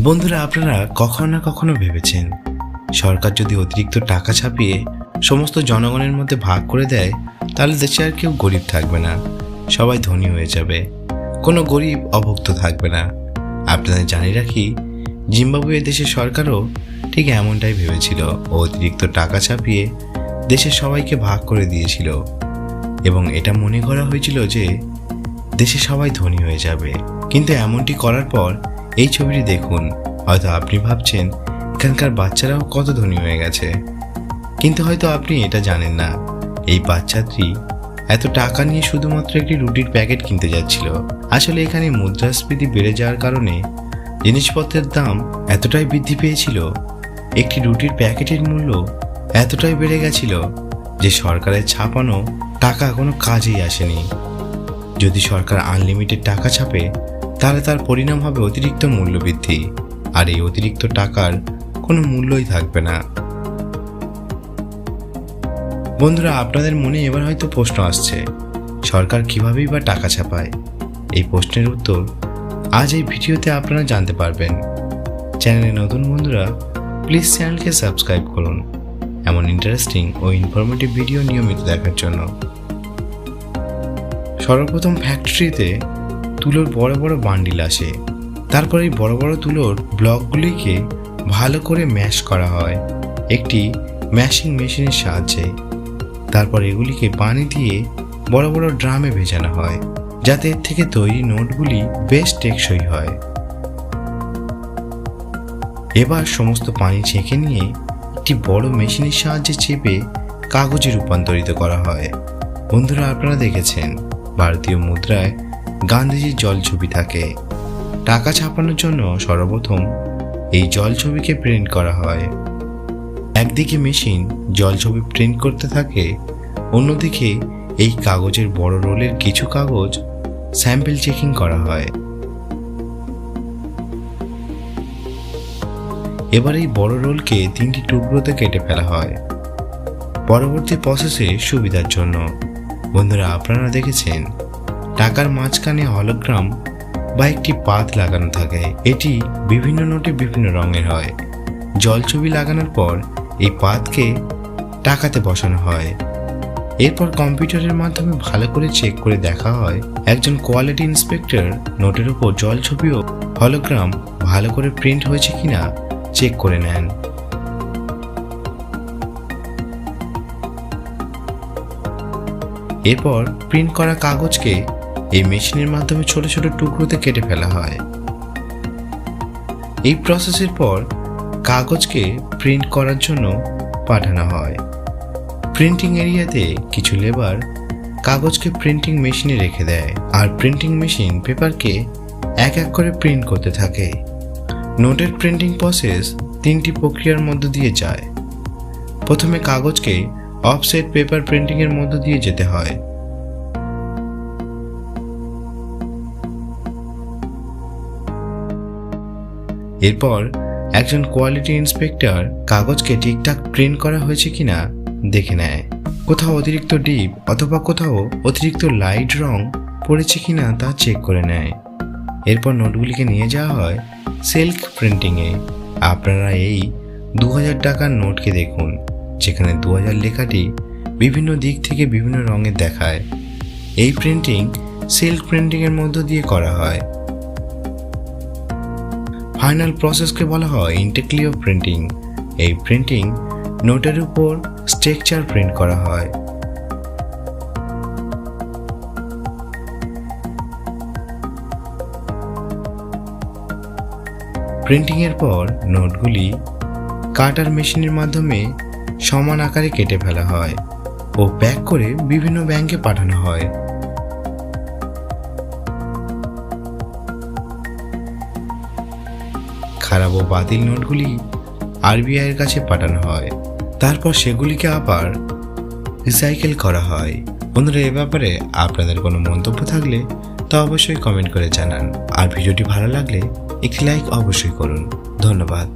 বন্ধুরা, আপনারা কখনো না কখনো ভেবেছেন সরকার যদি অতিরিক্ত টাকা ছাপিয়ে সমস্ত জনগণের মধ্যে ভাগ করে দেয়, তাহলে দেশে আর কেউ গরিব থাকবে না, সবাই ধনী হয়ে যাবে, কোনো গরিব অভুক্ত থাকবে না। আপনাদের জানিয়ে রাখি, জিম্বাবুয়ে দেশের সরকারও ঠিক এমনটাই ভেবেছিল। অতিরিক্ত টাকা ছাপিয়ে দেশের সবাইকে ভাগ করে দিয়েছিল এবং এটা মনে করা হয়েছিল যে দেশে সবাই ধনী হয়ে যাবে। কিন্তু এমনটি করার পর এই ছবিটি দেখুন, হয়তো আপনি ভাবছেন এখানকার বাচ্চারাও কত ধনী হয়ে গেছে, কিন্তু হয়তো আপনি এটা জানেন না, এই বাচ্চাটি এত টাকা নিয়ে শুধুমাত্র একটি রুটির প্যাকেট কিনতে যাচ্ছিল। আসলে এখানে মুদ্রাস্ফীতি বেড়ে যাওয়ার কারণে জিনিসপত্রের দাম এতটাই বৃদ্ধি পেয়েছিল, একটি রুটির প্যাকেটের মূল্য এতটাই বেড়ে গেছিল যে সরকারের ছাপানো টাকা কোনো কাজেই আসেনি। যদি সরকার আনলিমিটেড টাকা ছাপে, তাহলে তার পরিণাম হবে অতিরিক্ত মূল্য বৃদ্ধি, আর এই অতিরিক্ত টাকার কোনো মূল্যই থাকবে না। বন্ধুরা, আপনাদের মনে এবার হয়তো প্রশ্ন আসছে, সরকার কিভাবেই বা টাকা ছাপায়? এই প্রশ্নের উত্তর আজ এই ভিডিওতে আপনারা জানতে পারবেন। চ্যানেলে নতুন বন্ধুরা প্লিজ চ্যানেলকে সাবস্ক্রাইব করুন এমন ইন্টারেস্টিং ও ইনফরমেটিভ ভিডিও নিয়মিত দেখার জন্য। সর্বপ্রথম ফ্যাক্টরিতে তুলোর বড় বড় বান্ডিল আসে, তারপর এই বড় বড় তুলোর ব্লকগুলিকে ভালো করে ম্যাশ করা হয় একটি ম্যাশিং মেশিনের সাহায্যে। তারপর এগুলিকে পানি দিয়ে বড় বড় ড্রামে ভেজানো হয়, যাতে এর থেকে তৈরি নোটগুলি বেশ টেকসই হয়। এবার সমস্ত পানি ছেঁকে নিয়ে একটি বড় মেশিনের সাহায্যে চেপে কাগজে রূপান্তরিত করা হয়। বন্ধুরা, আপনারা দেখেছেন ভারতীয় মুদ্রায় গান্ধীজির জলছবি থাকে। টাকা ছাপানোর জন্য সর্বপ্রথম এই জলছবিকে প্রিন্ট করা হয়। একদিকে মেশিন জলছবি প্রিন্ট করতে থাকে, অন্যদিকে এই কাগজের বড় রোলের কিছু কাগজ স্যাম্পল চেকিং করা হয়। এবার এই বড় রোলকে 3টি টুকরোতে কেটে ফেলা হয় পরবর্তী প্রসেসের সুবিধার জন্য। বন্ধুরা, আপনারা দেখেছেন টাকার মাঝখানে হলোগ্রাম বা একটি পাত লাগানো থাকে। এটি বিভিন্ন নোটে বিভিন্ন রঙের হয়। জলছবি লাগানোর পর এই পাতকে টাকাতে বসানো হয়। এরপর কম্পিউটারের মাধ্যমে ভালো করে চেক করে দেখা হয়, একজন কোয়ালিটি ইন্সপেক্টর নোটের উপর জলছবি ও হলোগ্রাম ভালো করে প্রিন্ট হয়েছে কিনা চেক করে নেন। এরপর প্রিন্ট করা কাগজকে এই মেশিনের মাধ্যমে ছোট ছোট টুকরোতে কেটে ফেলা হয়। এই প্রসেসের পর কাগজকে প্রিন্ট করার জন্য পাঠানো হয়। প্রিন্টিং এরিয়াতে কিছু লেবার কাগজকে প্রিন্টিং মেশিনে রেখে দেয়, আর প্রিন্টিং মেশিন পেপারকে এক এক করে প্রিন্ট করতে থাকে। নোটের প্রিন্টিং প্রসেস 3টি প্রক্রিয়ার মধ্য দিয়ে যায়। প্রথমে কাগজকে অফসেট পেপার প্রিন্টিং এর মধ্য দিয়ে যেতে হয়। এরপর একজন কোয়ালিটি ইন্সপেক্টর কাগজকে ঠিকঠাক প্রিন্ট করা হয়েছে কিনা দেখে নেয়। কোথাও অতিরিক্ত ডিপ অথবা কোথাও অতিরিক্ত লাইট রং পড়েছে কিনা তা চেক করে নেয়। এরপর নোটগুলিকে নিয়ে যাওয়া হয় সেলফ প্রিন্টিংয়ে। আপনারা এই 2000 টাকার নোটকে দেখুন, যেখানে 2000 লেখাটি বিভিন্ন দিক থেকে বিভিন্ন রঙের দেখায়। এই প্রিন্টিং সেলফ প্রিন্টিংয়ের মধ্য দিয়ে করা হয়। ফাইনাল প্রসেসকে বলা হয় ইন্টেক্লিও প্রিন্টিং। এই প্রিন্টিং নোটের উপর স্ট্রাকচার প্রিন্ট করা হয়। প্রিন্টিং এর পর নোটগুলি কাটার মেশিনের মাধ্যমে সমান আকারে কেটে ফেলা হয় ও প্যাক করে বিভিন্ন ব্যাংকে পাঠানো হয়। খারাপ ও বাতিল নোটগুলি আরবিআই এর কাছে পাঠানো হয়, তারপর সেগুলিকে আবার রিসাইকেল করা হয়। বন্ধুরা, এ ব্যাপারে আপনাদের কোনো মন্তব্য থাকলে তা অবশ্যই কমেন্ট করে জানান, আর ভিডিওটি ভালো লাগলে একটি লাইক অবশ্যই করুন। ধন্যবাদ।